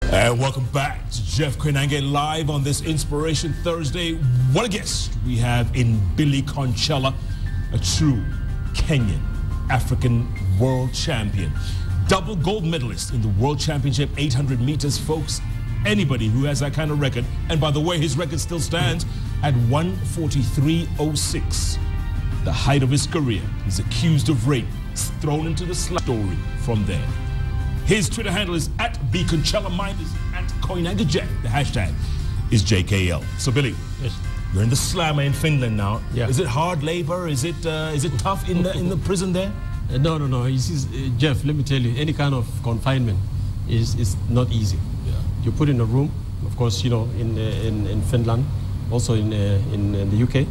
And welcome back to Jeff Koinange live on this Inspiration Thursday. What a guest we have in Billy Konchellah, a true Kenyan African world champion. Double gold medalist in the World Championship 800 meters, folks. Anybody who has that kind of record, and by the way, his record still stands at 1:43.06. The height of his career. He's accused of rape. He's thrown into the story from there. His Twitter handle is @BKonchellah. Mine is @Koinange Jeff. The hashtag is JKL. So Billy, yes, you're in the slammer in Finland now. Yeah. Is it hard labor? Is it tough in the prison there? No. You see, Jeff, let me tell you, any kind of confinement is not easy. Yeah. You put in a room, of course, you know, in Finland, also in the UK.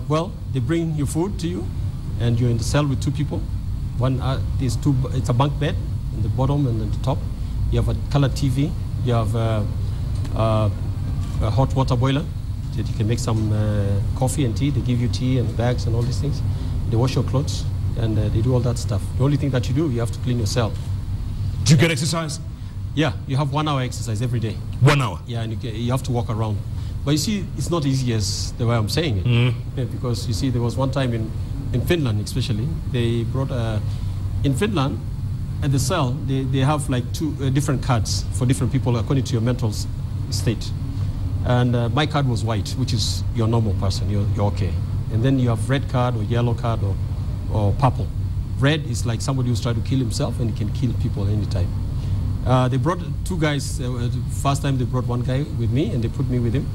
Well, they bring your food to you, and you're in the cell with two people. It's a bunk bed in the bottom and at the top. You have a color TV. You have a hot water boiler that you can make some coffee and tea. They give you tea and bags and all these things. They wash your clothes and they do all that stuff. The only thing that you do, you have to clean your cell. Do you get exercise? Yeah, you have 1 hour exercise every day. 1 hour? Yeah, and you have to walk around. But you see, it's not easy as the way I'm saying it. Yeah, because you see, there was one time in Finland especially, they brought in Finland, at the cell, they have like two different cards for different people according to your mental state. And my card was white, which is your normal person, you're okay. And then you have red card or yellow card or purple. Red is like somebody who's trying to kill himself and he can kill people anytime. They brought two guys. First time they brought one guy with me and they put me with him.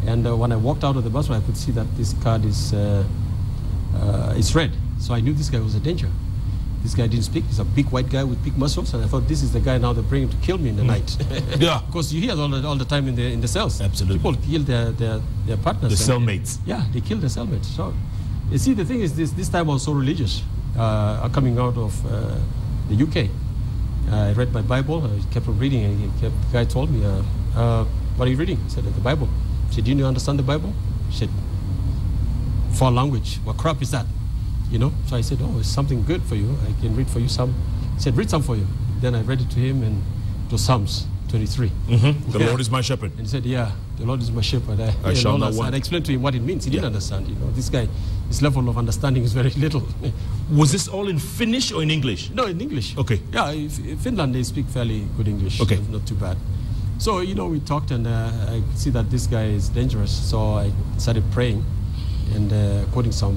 And when I walked out of the bus, I could see that this card is red. So I knew this guy was a danger. This guy didn't speak. He's a big white guy with big muscles, and I thought this is the guy now they're bringing to kill me in the night. Yeah, because you hear all the time in the cells. Absolutely, people kill their partners. The cellmates. Yeah, they kill their cellmates. So you see, the thing is, this time I was so religious, coming out of the UK. I read my Bible. I kept on reading, and the guy told me, "What are you reading?" I said, "The Bible." He said, "Do you understand the Bible?" I said, "Foreign language. What crap is that?" You know, so I said, "Oh, it's something good for you. I can read for you some." He said, "Read some for you." Then I read it to him, and it was Psalms 23. The Lord is my shepherd. And he said, "Yeah, the Lord is my shepherd." I shall not want. And I explained to him what it means. He didn't understand. You know, this guy, his level of understanding is very little. Was this all in Finnish or in English? No, in English. Okay. Yeah, in Finland they speak fairly good English. Okay. Not too bad. So, you know, we talked, and I could see that this guy is dangerous. So I started praying and quoting some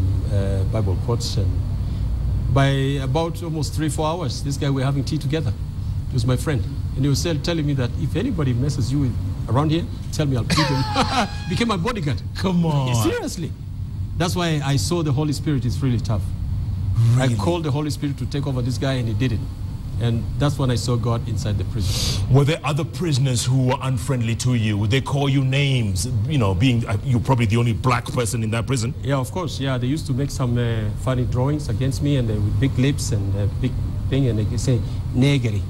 Bible quotes. And by about almost 3-4 hours, this guy, we were having tea together. He was my friend. And he was telling me that if anybody messes you with around here, tell me, I'll beat him. Became my bodyguard. Come on. Seriously. That's why I saw the Holy Spirit is really tough. Really? I called the Holy Spirit to take over this guy, and he did it. And that's when I saw God inside the prison. Were there other prisoners who were unfriendly to you? Would they call you names? You know, being you're probably the only black person in that prison. Yeah, of course. Yeah, they used to make some funny drawings against me, and with big lips and big thing, and they could say "negeri."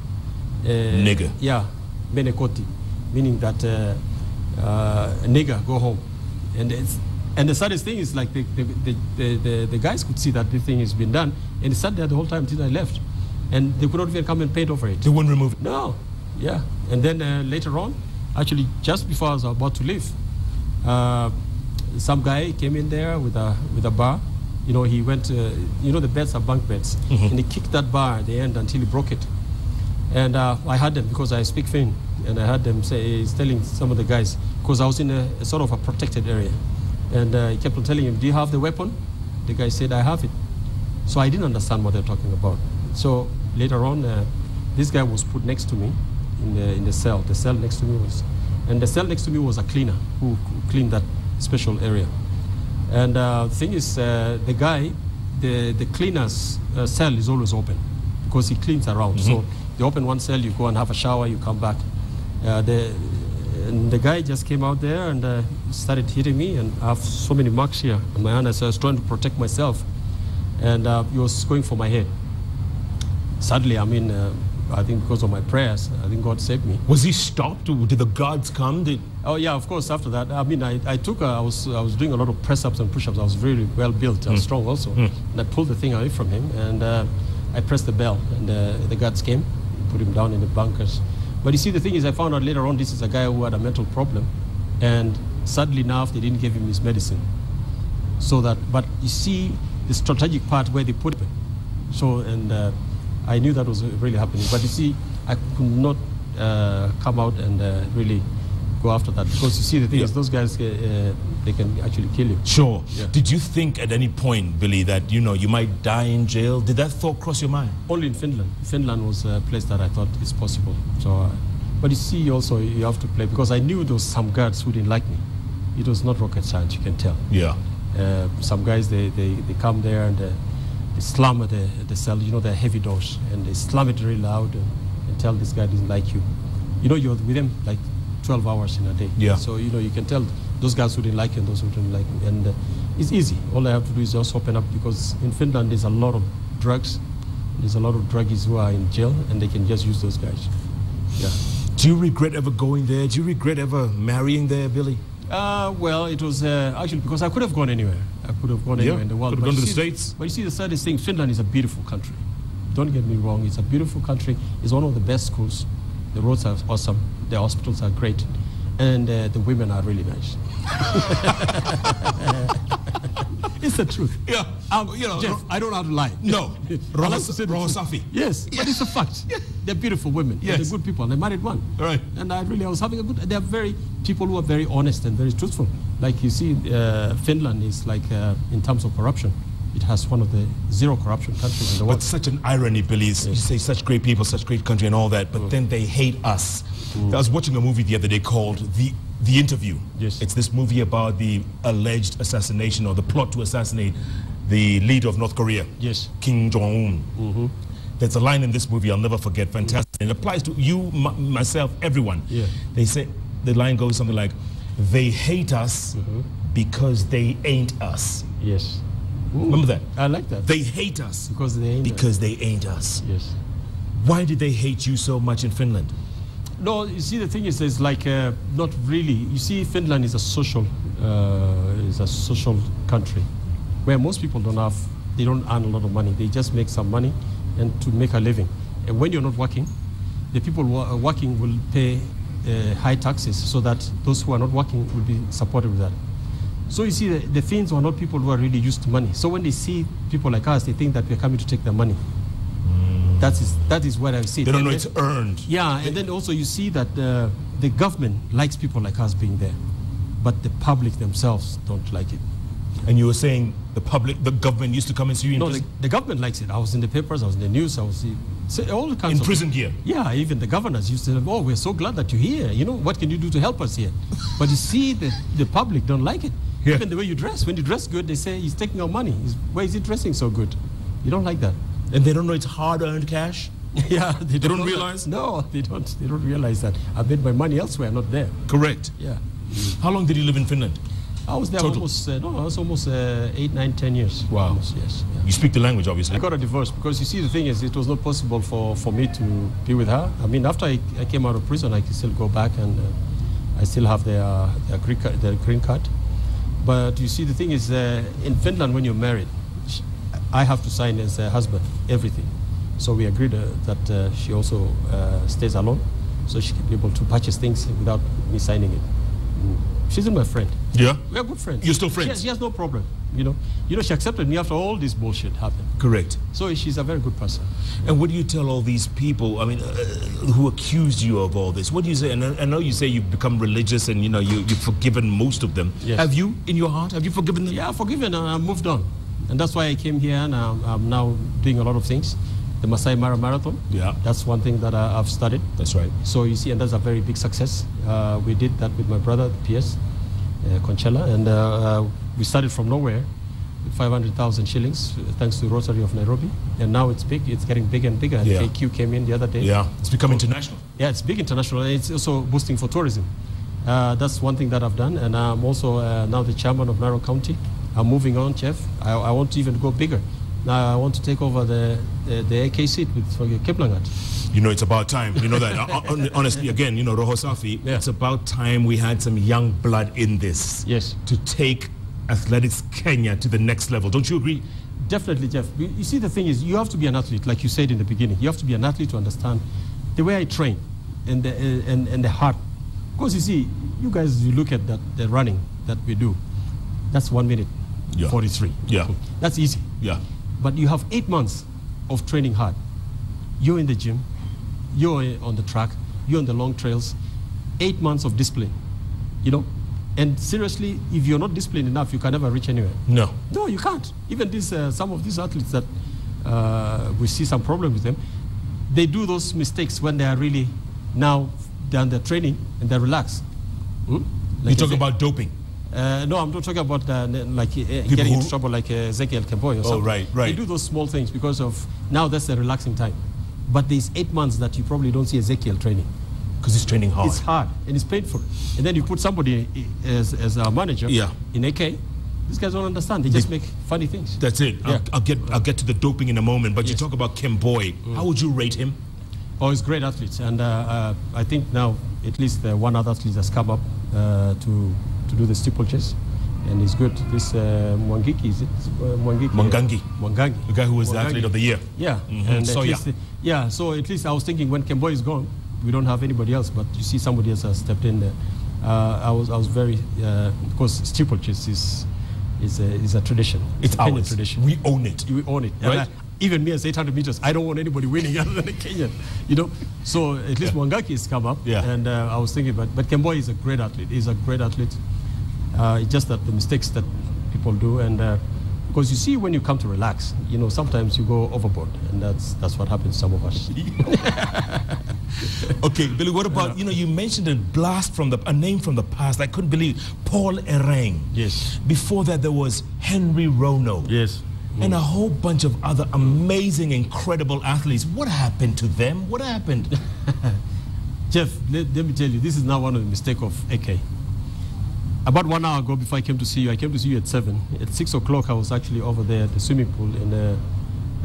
Nigger. Yeah, menekoti, meaning that nigger, go home. And the saddest thing is, like, the guys could see that the thing has been done, and they sat there the whole time until I left. And they could not even come and paint over it. They wouldn't remove it? No. Yeah. And then later on, actually just before I was about to leave, some guy came in there with a bar. You know, he went, you know, the beds are bunk beds. And he kicked that bar at the end until he broke it. And I heard them, because I speak Finn, and I heard them say, he's telling some of the guys, because I was in a sort of a protected area. And he kept on telling him, "Do you have the weapon?" The guy said, "I have it." So I didn't understand what they're talking about. So later on, this guy was put next to me in the cell. The cell next to me was a cleaner who cleaned that special area. And the thing is, the guy, the cleaner's cell is always open because he cleans around. So they open one cell, you go and have a shower, you come back. And the guy just came out there and started hitting me, and I have so many marks here on my hand. So I was trying to protect myself, and he was going for my head. Sadly, I mean, I think because of my prayers, I think God saved me. Was he stopped? Did the guards come? Oh yeah, of course. After that, I mean, I was doing a lot of press-ups and push-ups. I was really well built and strong also. And I pulled the thing away from him, and I pressed the bell, and the guards came, put him down in the bunkers. But you see, the thing is, I found out later on, this is a guy who had a mental problem, and sadly enough, they didn't give him his medicine. So that, but you see the strategic part where they put him. So, and I knew that was really happening. But you see, I could not come out and really go after that, because you see, the thing is, those guys, they can actually kill you. Sure. Yeah. Did you think at any point, Billy, that you might die in jail? Did that thought cross your mind? Only in Finland. Finland was a place that I thought is possible. So, but you see, also you have to play, because I knew there was some guards who didn't like me. It was not rocket science, you can tell. Yeah. Some guys, they come there and they slam at the cell. They're heavy doors, and they slam it really loud and tell this guy doesn't like you. You're with them like 12 hours in a day. Yeah. So, you can tell those guys who didn't like you and those who didn't like you. And it's easy. All I have to do is just open up, because in Finland there's a lot of drugs. There's a lot of druggies who are in jail, and they can just use those guys. Yeah. Do you regret ever going there? Do you regret ever marrying there, Billy? Well, it was actually because I could have gone anywhere. I could have gone anywhere in the world. Could have gone to the States. But you see, the saddest thing, Finland is a beautiful country. Don't get me wrong, it's a beautiful country. It's one of the best schools. The roads are awesome. The hospitals are great. And the women are really nice. It's the truth. Yeah. Jeff, I don't know how to lie. No. Rohosafi. Yes, but it's a fact. They're beautiful women. Yes. They're good people. They married one. Right. And I was having a good. They're people who are very honest and very truthful. Like you see, Finland is like in terms of corruption, it has one of the zero corruption countries in the world. But such an irony, Billy. You say such great people, such great country, and all that, but then they hate us. I was watching a movie the other day called The Interview. Yes. It's this movie about the alleged assassination or the plot to assassinate the leader of North Korea. Yes. Kim Jong-un. There's a line in this movie I'll never forget. Fantastic. It applies to you, myself, everyone. Yeah. They say, the line goes something like, they hate us because they ain't us. Yes. Remember that? I like that. They hate us Because they ain't us. Yes. Why did they hate you so much in Finland? No, you see, the thing is, it's like not really. You see, Finland is a social country where most people they don't earn a lot of money. They just make some money and to make a living. And when you're not working, the people who are working will pay high taxes, so that those who are not working will be supported with that. So you see, the Finns are not people who are really used to money. So when they see people like us, they think that we're coming to take their money. That is what I see. They don't know it's earned. Yeah, and then also you see that the government likes people like us being there, but the public themselves don't like it. And you were saying the government used to come and see you in No, prison? the government likes it. I was in the papers, I was in the news, I was all the kinds In of prison gear? Yeah, even the governors used to say, oh, we're so glad that you're here. What can you do to help us here? But you see, the public don't like it. Yeah. Even the way you dress. When you dress good, they say, he's taking our money. Why is he dressing so good? You don't like that. And they don't know it's hard-earned cash? Yeah, they don't realize? No, they don't realize that. I made my money elsewhere, not there. Correct. Yeah. How long did you live in Finland? I was there almost 8, 9, 10 years. Wow. Almost, yes. Yeah. You speak the language, obviously. I got a divorce because, you see, the thing is, it was not possible for me to be with her. I mean, after I came out of prison, I could still go back, and I still have the green card. But you see, the thing is, in Finland, when you're married, I have to sign as a husband everything. So we agreed that she also stays alone, so she can be able to purchase things without me signing it. She's my friend. Yeah? We're good friends. You're still friends? She has no problem. She accepted me after all this bullshit happened. Correct. So she's a very good person. And what do you tell all these people, who accused you of all this? What do you say? And I know you say you've become religious and, you've forgiven most of them. Yes. Have you, in your heart, have you forgiven them? Yeah, I've forgiven and I moved on. And that's why I came here, and I'm now doing a lot of things. The Masai Mara Marathon. Yeah. That's one thing that I've started. That's right. So you see, and that's a very big success. We did that with my brother, PS Konchellah, and we started from nowhere with 500,000 shillings, thanks to Rotary of Nairobi. And now it's big. It's getting bigger and bigger. And KQ came in the other day. Yeah. It's become international. Yeah, it's big international, and it's also boosting for tourism. That's one thing that I've done, and I'm also now the chairman of Narok County. I'm moving on, Jeff. I want to even go bigger. Now I want to take over the AK seat with Kiplangat. It's about time. You know that. Honestly, again, Rohosafi, it's about time we had some young blood in this. Yes. To take athletics Kenya to the next level. Don't you agree? Definitely, Jeff. You see, the thing is, you have to be an athlete, like you said in the beginning. You have to be an athlete to understand the way I train. and the heart. Because you see, you guys, you look at the running that we do, that's 1 minute, 43. Yeah. That's easy. Yeah. But you have 8 months of training hard. You're in the gym, you're on the track, you're on the long trails, 8 months of discipline, you know? And seriously, if you're not disciplined enough, you can never reach anywhere. No. No, you can't. Even this, some of these athletes that we see some problem with them, they do those mistakes when they are really now done their training and they're relaxed. Like you talk about doping? No, I'm not talking about getting into trouble like Ezekiel Kemboy or something. Oh, right. They do those small things because of, now that's a relaxing time. But there's 8 months that you probably don't see Ezekiel training. Because he's training hard. It's hard and it's painful. And then you put somebody as a manager in AK, these guys don't understand. They just make funny things. That's it. Yeah. I'll get to the doping in a moment. But you talk about Kemboy. How would you rate him? Oh, he's a great athlete. And I think now at least one other athlete has come up to do the steeplechase. And he's good. This Mwangiki, is it? Mwangangi. Mwangangi. The guy who was the athlete of the year. Yeah. And so at least I was thinking when Kemboy is gone, we don't have anybody else, but you see somebody else has stepped in there. I was very, because steeplechase is a tradition. It's a our Kenyan tradition. We own it. We own it. Right? Even me as 800 meters, I don't want anybody winning other than a Kenyan, you know. So at least Mwangaki has come up, and I was thinking, but Kemboy is a great athlete. He's a great athlete. It's just that the mistakes that people do, and because you see when you come to relax, you know, sometimes you go overboard, and that's what happens to some of us. Okay, Billy, what about, you mentioned a name from the past. I couldn't believe Paul Ereng. Yes. Before that, there was Henry Rono. Yes. And a whole bunch of other amazing, incredible athletes. What happened to them? What happened? Jeff, let me tell you, this is now one of the mistakes of AK. About 1 hour ago, before I came to see you at 7. At 6 o'clock, I was actually over there at the swimming pool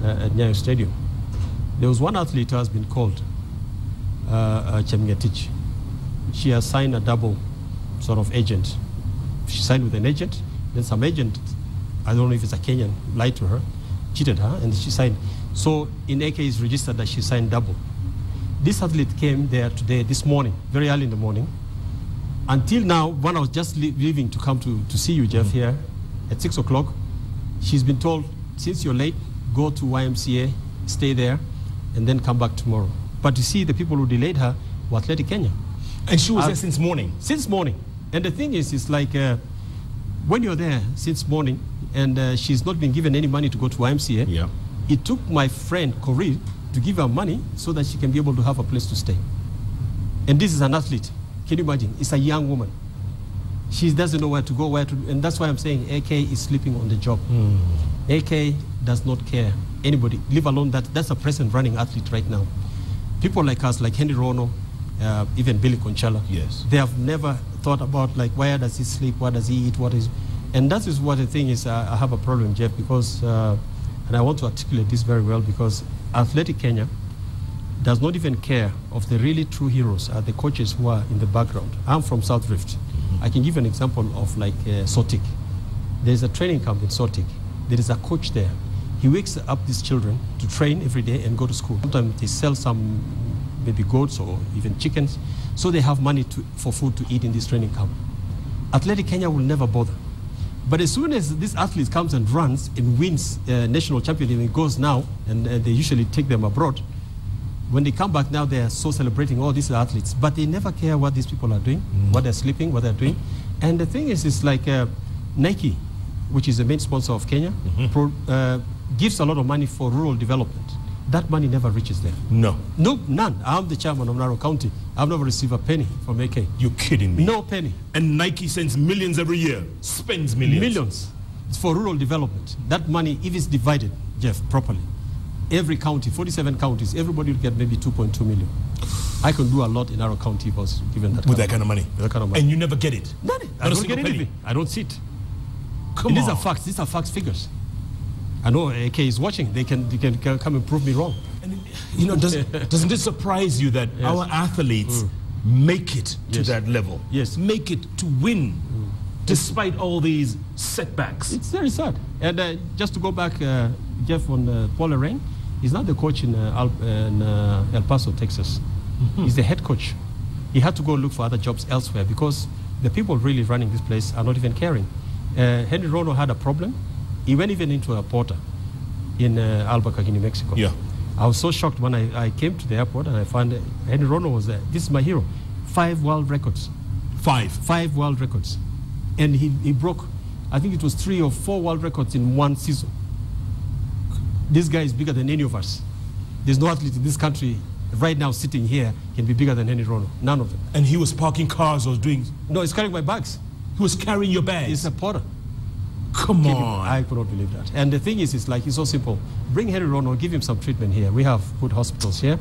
at Nyayo Stadium. There was one athlete who has been called Chemngetich. She has signed a double sort of agent. She signed with an agent, then some agent, I don't know if it's a Kenyan, lied to her, cheated her, and she signed. So in AK is registered that she signed double. This athlete came there today, this morning, very early in the morning. Until now, when I was just leaving to come to see you, Jeff, here at 6 o'clock, she's been told, since you're late, go to YMCA, stay there, and then come back tomorrow. But you see, the people who delayed her were Athletic Kenya. And she was there since morning? Since morning. And the thing is, it's like when you're there since morning and she's not been given any money to go to YMCA, it took my friend Corey to give her money so that she can be able to have a place to stay. And this is an athlete. Can you imagine? It's a young woman. She doesn't know where to go, and that's why I'm saying AK is sleeping on the job. AK does not care anybody, leave alone that's a present running athlete right now. People like us, like Henry Rono, even Billy Konchellah, they have never thought about like where does he sleep, what does he eat, and that is what the thing is. I have a problem, Jeff, because, and I want to articulate this very well, because Athletic Kenya does not even care of the really true heroes, the coaches who are in the background. I'm from South Rift. I can give an example of like Sotik. There's a training camp in Sotik. There is a coach there. He wakes up these children to train every day and go to school. Sometimes they sell some maybe goats or even chickens, so they have money for food to eat in this training camp. Athletic Kenya will never bother. But as soon as this athlete comes and runs and wins national champion, and goes now, and they usually take them abroad, when they come back now, they are so celebrating all these athletes, but they never care what these people are doing, what they're sleeping, what they're doing. And the thing is, it's like Nike, which is the main sponsor of Kenya, gives a lot of money for rural development. That money never reaches there. No, none. I'm the chairman of Narok County. I've never received a penny from AK. You're kidding me? No penny. And Nike sends millions every year, spends millions. Millions. It's for rural development. That money, if it's divided, Jeff, properly, every county, 47 counties, everybody will get maybe 2.2 million. I can do a lot in Narok County if I was given that kind of money. With that kind of money. And you never get it? None. I don't get anything. I don't see it. Come on. These are facts. These are facts figures. I know AK is watching. They can come and prove me wrong. And, doesn't it surprise you that our athletes make it to that level? Yes. Make it to win, despite all these setbacks. It's very sad. And just to go back, Jeff, on Paul Ereng, he's not the coach in El Paso, Texas. He's the head coach. He had to go look for other jobs elsewhere because the people really running this place are not even caring. Henry Rono had a problem. He went even into a porter in Albuquerque, New Mexico. Yeah. I was so shocked when I came to the airport and I found Henry Rono was there. This is my hero. 5 world records. 5 world records. And he broke, I think it was 3 or 4 world records in one season. This guy is bigger than any of us. There's no athlete in this country right now sitting here can be bigger than Henry Rono. None of them. And he was parking cars or doing... No, he's carrying my bags. He was carrying your bags? He's a porter. Come on. I could not believe that. And the thing is, it's like, it's so simple. Bring Henry Rono, give him some treatment here. We have good hospitals here.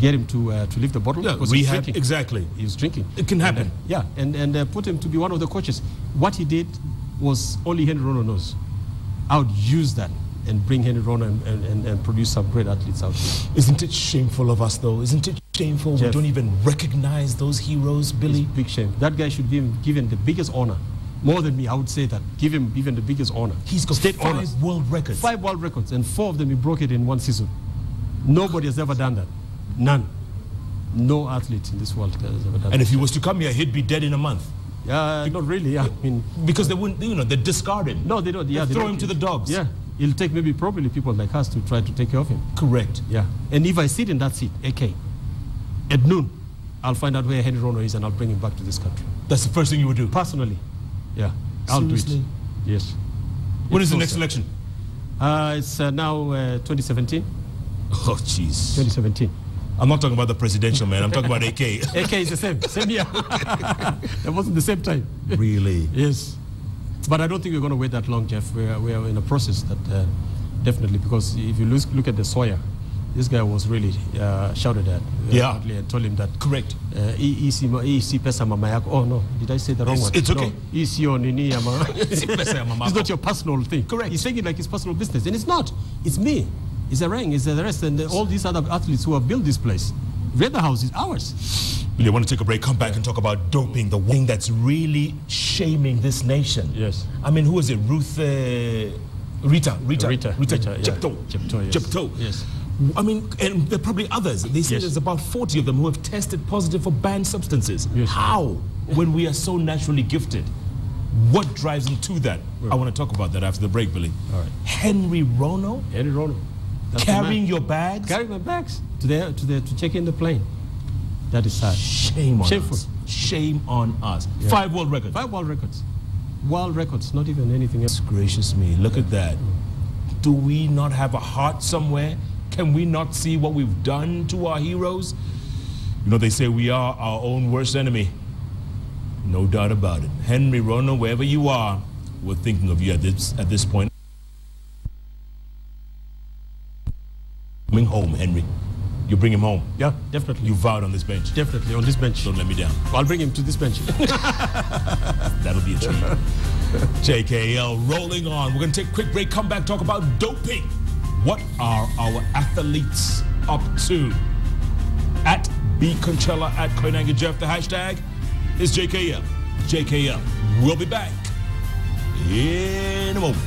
Get him to leave the bottle. Yeah, because rehab, exactly. He was drinking. It can happen. And put him to be one of the coaches. What he did was only Henry Rono knows. I would use that and bring Henry Rono and produce some great athletes out here. Isn't it shameful of us, though? Isn't it shameful Jeff, we don't even recognize those heroes, Billy? It's a big shame. That guy should be given the biggest honor. More than me, I would say that. Give him even the biggest honor. He's got state 5 honors. world records. 5 world records, and 4 of them he broke it in one season. Nobody has ever done that. None. No athlete in this world has ever done that. And if he was to come here, he'd be dead in a month. Not really. I mean, because they wouldn't, they discard him. No, they don't. They throw him to the dogs. Yeah. It'll take maybe probably people like us to try to take care of him. Correct. Yeah. And if I sit in that seat, AK, at noon, I'll find out where Henry Rono is and I'll bring him back to this country. That's the first thing you would do? Personally. Yeah. I'll do it. Yes. When is the next election? It's now 2017. Oh, jeez. 2017. I'm not talking about the presidential, man. I'm talking about AK. AK is the same. Same year. It wasn't the same time. Really? Yes. But I don't think we're going to wait that long, Jeff. We are in a process that definitely, because if you look at the Sawyer, this guy was really shouted at. And told him that. Correct. Pesa mama yako. Oh no, did I say the wrong one? It's okay. No. It's not your personal thing. Correct. He's saying it like it's personal business, and it's not. It's me. It's a ring. It's the rest, and all these other athletes who have built this place. Red House is ours. Really, I want to take a break, come back and talk about doping, the thing that's really shaming this nation. Yes. I mean, who is it? Rita Chepto. Yes. I mean, and there are probably others. They say there's about 40 of them who have tested positive for banned substances. Yes. How? When we are so naturally gifted. What drives them to that? I want to talk about that after the break, Billy. All right. Henry Rono? Henry Rono. That's carrying your bags? Carrying my bags to check in the plane. That is sad. Shame on Shameful. us. Shame on us. Yeah. 5 world records. 5 world records. World records, not even anything else. Gracious me, look at that. Do we not have a heart somewhere? Can we not see what we've done to our heroes? You know, they say we are our own worst enemy. No doubt about it. Henry Rono, wherever you are, we're thinking of you at this point. Coming home, Henry. You bring him home. Yeah, definitely. You vowed on this bench. Definitely, on this bench. Don't let me down. I'll bring him to this bench. That'll be a treat. JKL rolling on. We're going to take a quick break, come back, talk about doping. What are our athletes up to? At B Konchellah, at Koinange Jeff, the hashtag is JKL. JKL. We'll be back in a moment.